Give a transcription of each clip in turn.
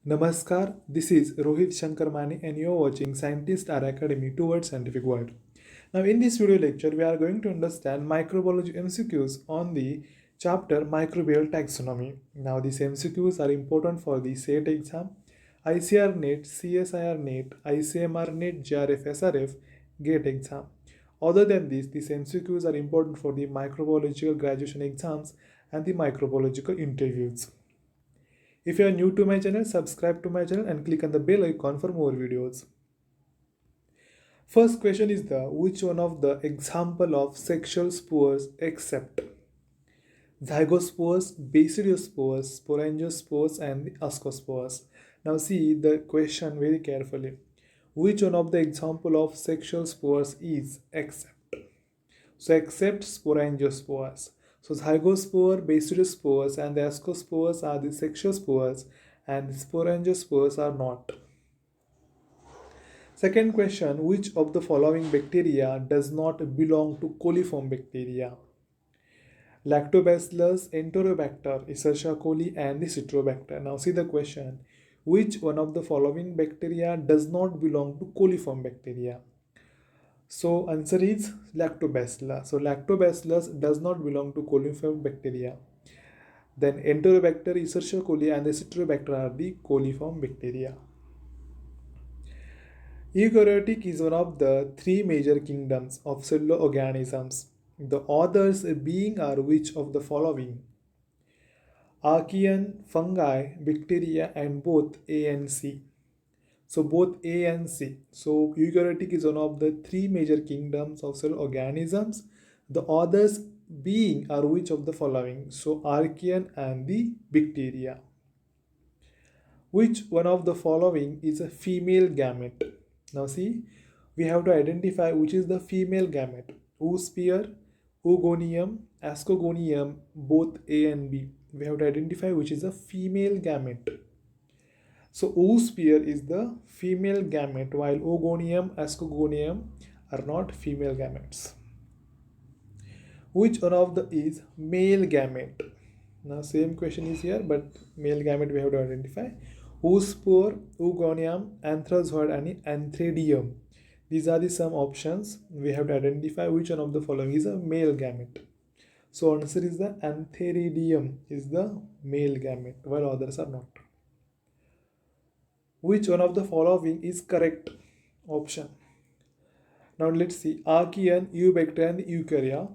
Namaskar, this is Rohit Shankar Mani and you are watching Scientist R Academy towards Scientific World. Now in this video lecture, we are going to understand microbiology MCQs on the chapter Microbial Taxonomy. Now these MCQs are important for the SAT exam, ICR NET, CSIR NET, ICMR NET, JRF SRF, GATE exam. Other than this, these MCQs are important for the microbiological graduation exams and the microbiological interviews. If you are new to my channel, subscribe to my channel and click on the bell icon for more videos. First question is the which one of the example of sexual spores except zygospores, basidiospores, sporangiospores and the ascospores. Now see the question very carefully. Which one of the example of sexual spores is except? So except sporangiospores. So zygospore, basidiospores and the ascospores are the sexual spores and the sporangiospores are not. Second question, which of the following bacteria does not belong to coliform bacteria? Lactobacillus, Enterobacter, Escherichia coli and the Citrobacter. Now see the question, which one of the following bacteria does not belong to coliform bacteria? So answer is Lactobacillus. So Lactobacillus does not belong to coliform bacteria. Then Enterobacter, Escherichia coli and the Citrobacter are the coliform bacteria. Eukaryotic is one of the three major kingdoms of cellular organisms. The authors being are which of the following? Archaean, fungi, bacteria and both A and C. So both A and C. So eukaryotic is one of the three major kingdoms of cell organisms. The others being are which of the following? So Archaean and the bacteria. Which one of the following is a female gamete? Now see, we have to identify which is the female gamete. Oosphere, Oogonium, Ascogonium, both A and B. We have to identify which is a female gamete. So oosphere is the female gamete while Oogonium, Ascogonium are not female gametes. Which one of the is male gamete? Now same question is here but male gamete we have to identify. Oospore, Oogonium, Anthrazoid and Anthridium. These are the some options. We have to identify which one of the following is a male gamete. So answer is the Anthridium is the male gamete while others are not. Which one of the following is correct option? Now let's see. Archaean, Eubacteria and Eukarya.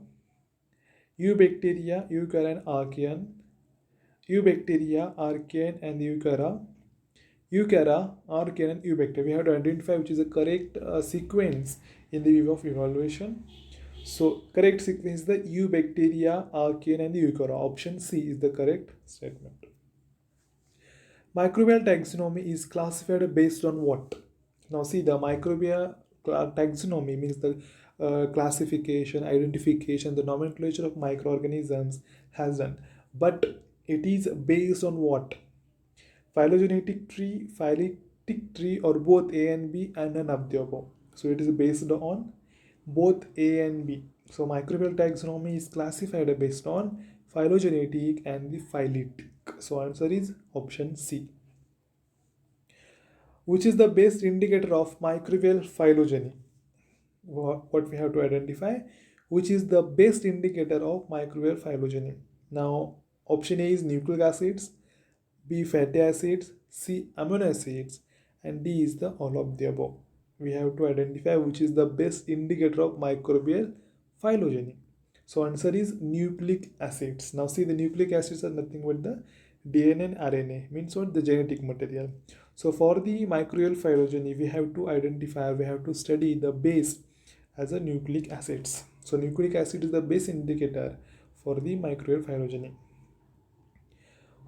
Eubacteria, Eukarya and Archaean. Eubacteria, Archaean and Eukarya. Eukarya, Archaean and Eubacteria. We have to identify which is the correct sequence in the view of evaluation. So correct sequence is the Eubacteria, Archaean and the Eukarya. Option C is the correct statement. Microbial taxonomy is classified based on what? Now see, the microbial taxonomy means the classification, identification, the nomenclature of microorganisms has done. But it is based on what? Phylogenetic tree, phyletic tree or both A and B and none of the above. So it is based on both A and B. So microbial taxonomy is classified based on phylogenetic and the phyletic. So answer is option C. Which is the best indicator of microbial phylogeny? What we have to identify? Which is the best indicator of microbial phylogeny? Now option A is nucleic acids, B fatty acids, C amino acids and D is the all of the above. We have to identify which is the best indicator of microbial phylogeny. So answer is nucleic acids. Now see, the nucleic acids are nothing but the DNA and RNA, means what? The genetic material. So for the microbial phylogeny, we have to identify, we have to study the base as a nucleic acids. So nucleic acid is the base indicator for the microbial phylogeny.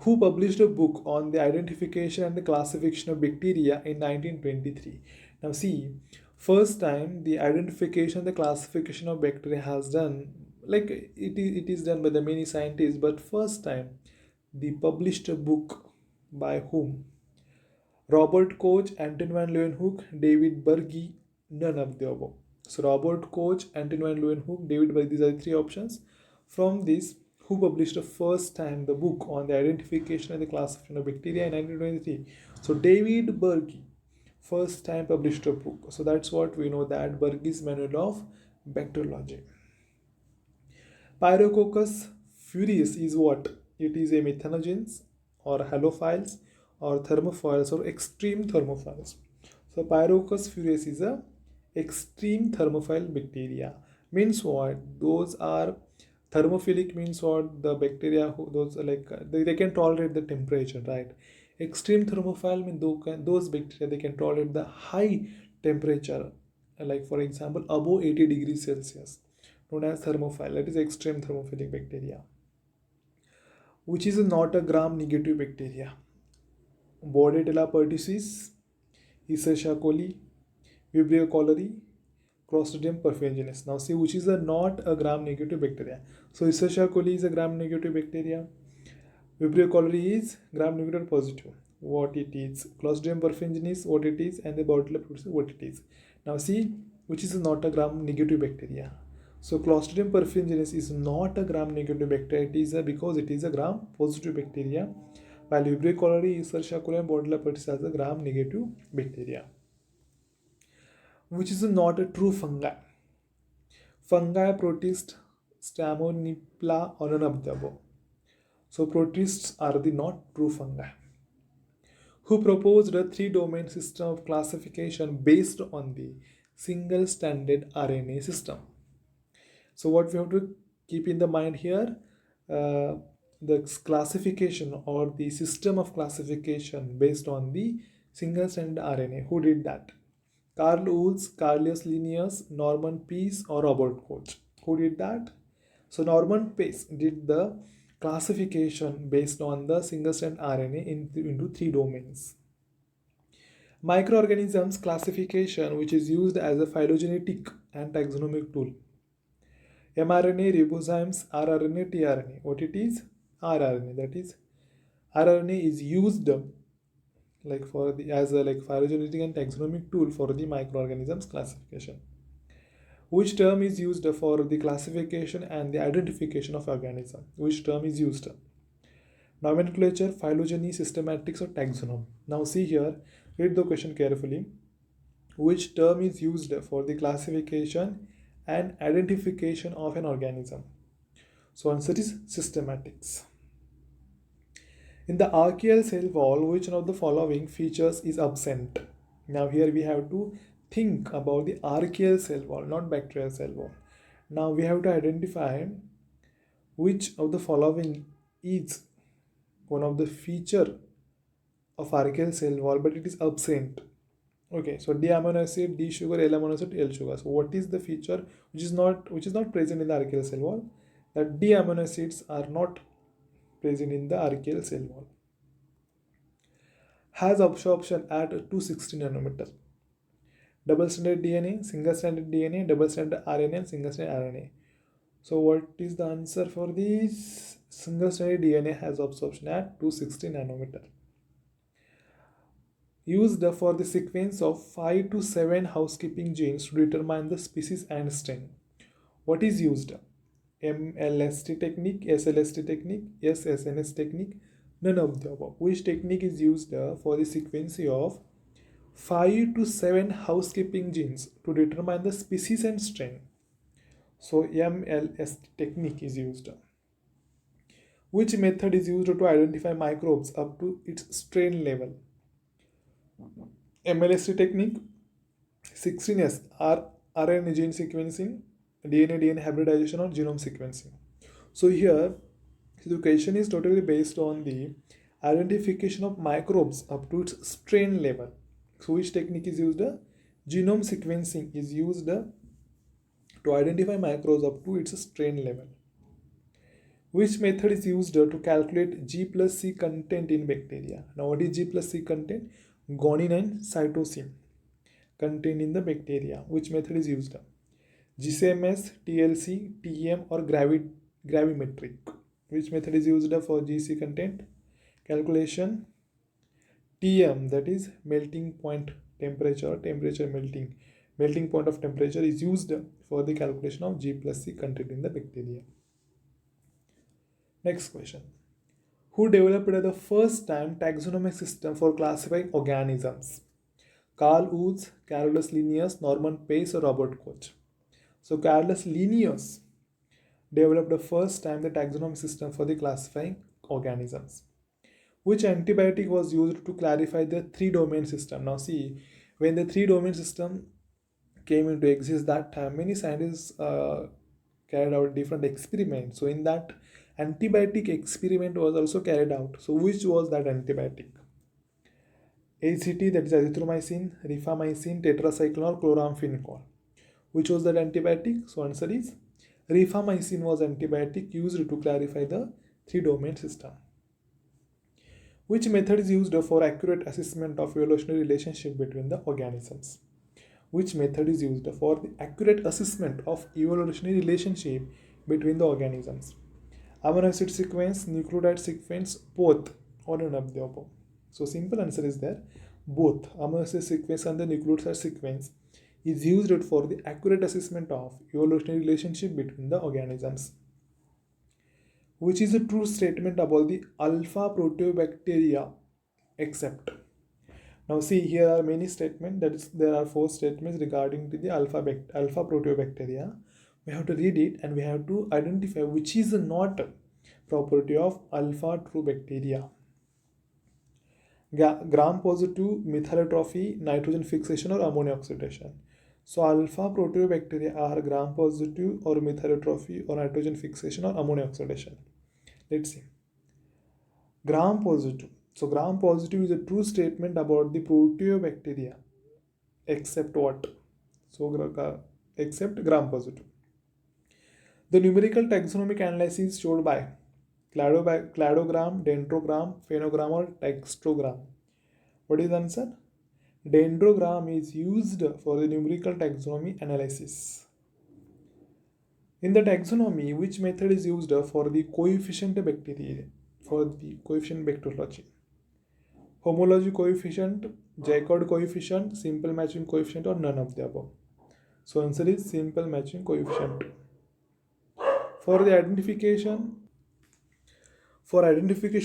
Who published a book on the identification and the classification of bacteria in 1923? Now see, first time the identification and the classification of bacteria has done, like it is done by the many scientists, but first time the published a book by whom? Robert Koch, Anton van Leeuwenhoek, David Berge, none of the above. So Robert Koch, Anton van Leeuwenhoek, David Berge, these are the three options. From this, who published the first time the book on the identification and the classification of bacteria in 1923? So David Berge first time published a book. So that's what we know, that Berge's Manual of Bacteriology. Pyrococcus furious is what? It is a methanogens or halophiles or thermophiles or extreme thermophiles. So Pyrococcus furious is a extreme thermophile bacteria. Means what? Those are thermophilic, means what? The bacteria who those are like they can tolerate the temperature, right? Extreme thermophile mean those bacteria they can tolerate the high temperature, like for example above 80 degrees Celsius, known as thermophile. That is extreme thermophilic bacteria. Which is not a gram-negative bacteria? Bordetella pertussis, Escherichia coli, Vibrio cholerae, Clostridium perfringens. Now see which is not a gram-negative bacteria. So Escherichia coli is a gram-negative bacteria. Vibrio cholerae is gram-negative positive. What it is? Clostridium perfringens, what it is, and the Bordetella pertussis, what it is. Now see which is not a gram-negative bacteria. So Clostridium perfringens is not a gram-negative bacteria. It is because it is a gram-positive bacteria, while Vibrio cholerae, Escherichia coli, and Bordetella pertussis are the gram-negative bacteria. Which is not a true fungi? Fungi, protist, Stamonipla, or none of the above. So protists are the not true fungi. Who proposed a three-domain system of classification based on the single-stranded RNA system? So what we have to keep in the mind here, the classification or the system of classification based on the single-stranded RNA. Who did that? Carl Woolf, Carlius Linnaeus, Norman Pease, or Robert Koch. Who did that? So Norman Pease did the classification based on the single-strand RNA into three domains. Microorganisms classification, which is used as a phylogenetic and taxonomic tool. mRNA, ribozymes, rRNA, tRNA. What it is? rRNA. That is, rRNA is used like for the as a like phylogenetic and taxonomic tool for the microorganisms classification. Which term is used for the classification and the identification of organism? Which term is used? Nomenclature, phylogeny, systematics, or taxonomy. Now see here, read the question carefully. Which term is used for the classification and identification of an organism? So answer is systematics. In the archaeal cell wall, which one of the following features is absent? Now here we have to think about the archaeal cell wall, not bacterial cell wall. Now we have to identify which of the following is one of the feature of archaeal cell wall, but it is absent. Okay, so D amino acid, D sugar, L amino acid, L sugar. So what is the feature which is not present in the archaeal cell wall? That D amino acids are not present in the archaeal cell wall. Has absorption at 260 nanometer. Double-stranded DNA, single-stranded DNA, double-stranded RNA, and single-stranded RNA. So what is the answer for this? Single-stranded DNA has absorption at 260 nanometer. Used for the sequence of 5 to 7 housekeeping genes to determine the species and strain. What is used? MLST technique, SLST technique, SSNS technique, none of the above. Which technique is used for the sequence of 5 to 7 housekeeping genes to determine the species and strain? So MLST technique is used. Which method is used to identify microbes up to its strain level? MLST technique, 16S, RNA gene sequencing, DNA hybridization, or genome sequencing. So here the question is totally based on the identification of microbes up to its strain level. So which technique is used? Genome sequencing is used to identify microbes up to its strain level. Which method is used to calculate G plus C content in bacteria? Now what is G plus C content? Guanine and cytosine contained in the bacteria. Which method is used? GCMS, TLC, TEM, or gravimetric? Which method is used for GC content calculation? TM, that is melting point temperature, melting point of temperature is used for the calculation of G plus C content in the bacteria. Next question. Who developed the first time taxonomic system for classifying organisms? Carl Wood, Carolus Linnaeus, Norman Pais, or Robert Koch? So Carolus Linnaeus developed the first time the taxonomic system for the classifying organisms. Which antibiotic was used to clarify the three domain system? Now see, when the three domain system came into existence that time, many scientists carried out different experiments. So in that, antibiotic experiment was also carried out. So which was that antibiotic? ACT, that is azithromycin, rifamycin, tetracycline, or chloramphenicol. Which was that antibiotic? So answer is rifamycin was antibiotic used to clarify the three domain system. Which method is used for accurate assessment of evolutionary relationship between the organisms? Which method is used for the accurate assessment of evolutionary relationship between the organisms? Amino acid sequence, nucleotide sequence, both, or none of the above? So simple answer is there, both. Amino acid sequence and the nucleotide sequence is used for the accurate assessment of evolutionary relationship between the organisms. Which is a true statement about the alpha proteobacteria except? Now see, here are many statements, that is there are 4 statements regarding to the alpha proteobacteria. We have to read it and we have to identify which is not property of alpha true bacteria. Gram positive methylotrophy, nitrogen fixation, or ammonia oxidation. So alpha proteobacteria are gram positive or methylotrophy or nitrogen fixation or ammonia oxidation. Let's see. Gram positive. So gram positive is a true statement about the proteobacteria except what? So except gram positive. The numerical taxonomic analysis showed by cladogram, dendrogram, phenogram, or dextrogram. What is the answer? Dendrogram is used for the numerical taxonomy analysis. In the taxonomy, which method is used for the coefficient bacteria, for the coefficient bacteriology? Homology coefficient, Jacob coefficient, simple matching coefficient, or none of the above? So answer is simple matching coefficient. For identification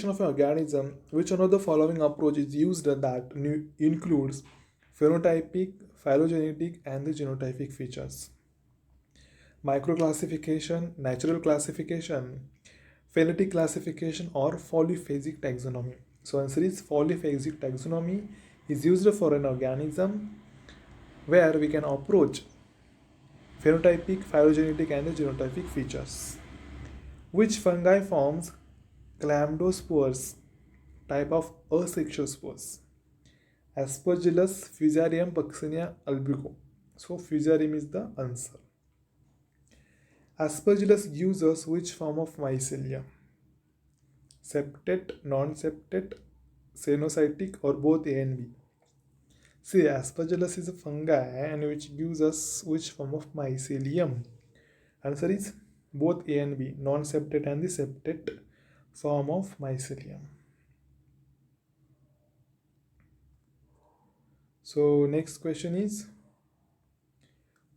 of an organism, which one of the following approach is used that includes phenotypic, phylogenetic, and the genotypic features? Microclassification, natural classification, phenetic classification, or polyphasic taxonomy? So answer is polyphasic taxonomy is used for an organism where we can approach phenotypic, phylogenetic, and the genotypic features. Which fungi forms chlamydospores, type of asexual spores? Aspergillus, Fusarium, Puccinia, albuco. So Fusarium is the answer. Aspergillus gives us which form of mycelium? Septate, non-septate, cenocytic, or both A and B? See, Aspergillus is a fungi and which gives us which form of mycelium? Answer is both A and B, non-septate and the septate form of mycelium. So next question is,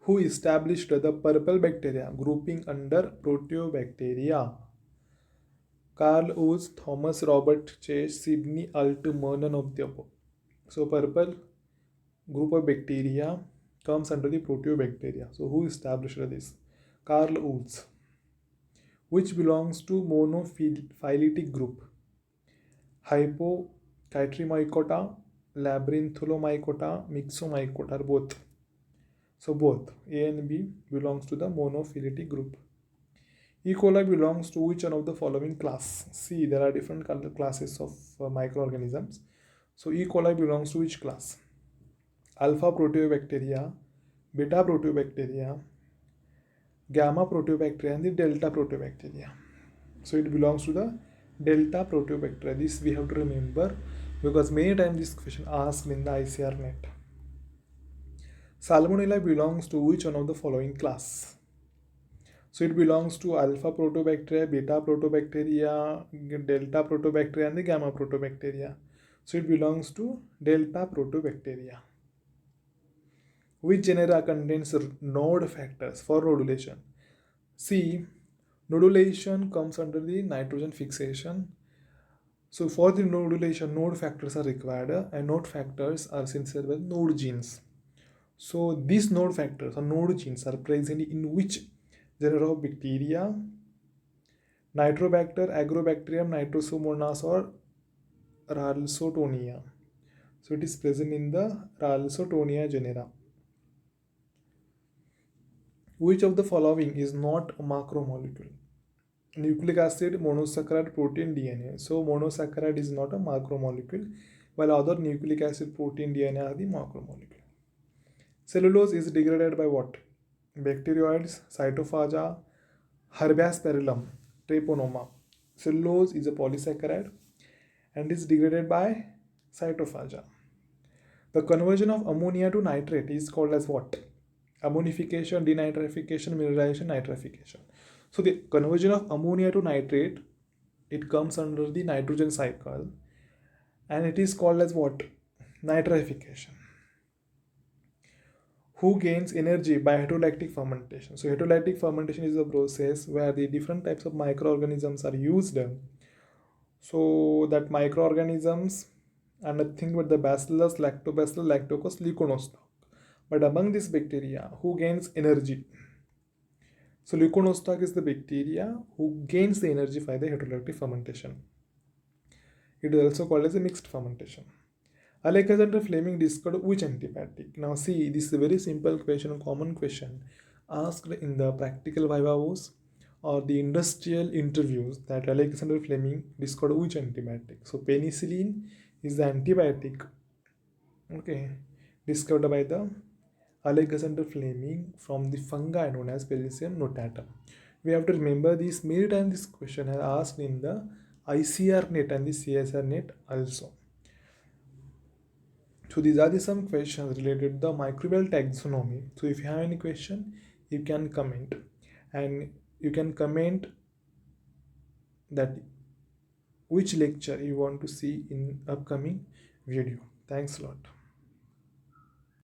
who established the purple bacteria grouping under proteobacteria? Carl Oates, Thomas Robert Chase, Sidney Altman, none of the above. So purple group of bacteria comes under the proteobacteria. So who established this? Carl Oates. Which belongs to monophyletic group? Hypochytromycota, Labyrinthulomycota, Myxomycota, or both? So both A and B belongs to the monophyletic group. E. coli belongs to which one of the following class? See, there are different classes of microorganisms. So E. coli belongs to which class? Alpha proteobacteria, beta proteobacteria, gamma proteobacteria, and the delta proteobacteria. So it belongs to the delta proteobacteria. This we have to remember because many times this question asked in the ICR net. Salmonella belongs to which one of the following class? So it belongs to alpha protobacteria, beta protobacteria, delta protobacteria, and the gamma protobacteria. So it belongs to delta protobacteria. Which genera contains node factors for rodulation? See, Nodulation comes under the nitrogen fixation. So for the nodulation, node factors are required, and node factors are synthesized by node genes. So these node factors or node genes are present in which genera of bacteria? Nitrobacter, Agrobacterium, Nitrosomonas, or Ralstonia. So it is present in the Ralstonia genera. Which of the following is not a macromolecule? Nucleic acid, monosaccharide, protein, DNA. So monosaccharide is not a macromolecule, while other nucleic acid, protein, DNA are the macromolecule. Cellulose is degraded by what? Bacteroids, cytophaga, Herbaceous Treponema. Cellulose is a polysaccharide and is degraded by cytophaga. The conversion of ammonia to nitrate is called as what? Ammonification, denitrification, mineralization, nitrification. So the conversion of ammonia to nitrate, it comes under the nitrogen cycle and it is called as what? Nitrification. Who gains energy by heterolactic fermentation? So heterolactic fermentation is a process where the different types of microorganisms are used. So that microorganisms are nothing but the bacillus, lactobacillus, lactococci, leuconostoc. But among these bacteria, who gains energy? So leuconostoc is the bacteria who gains the energy by the heterolactic fermentation. It is also called as a mixed fermentation. Alexander Fleming discovered which antibiotic? Now see, this is a very simple question, common question asked in the practical vivos or the industrial interviews, that Alexander Fleming discovered which antibiotic. So penicillin is the antibiotic, okay, discovered by the Alexander Fleming from the fungi known as Penicillium notatum. We have to remember this many times. This question is asked in the ICR net and the CSR net also. So these are the some questions related to the microbial taxonomy. So if you have any question, you can comment, and you can comment that which lecture you want to see in upcoming video. Thanks a lot.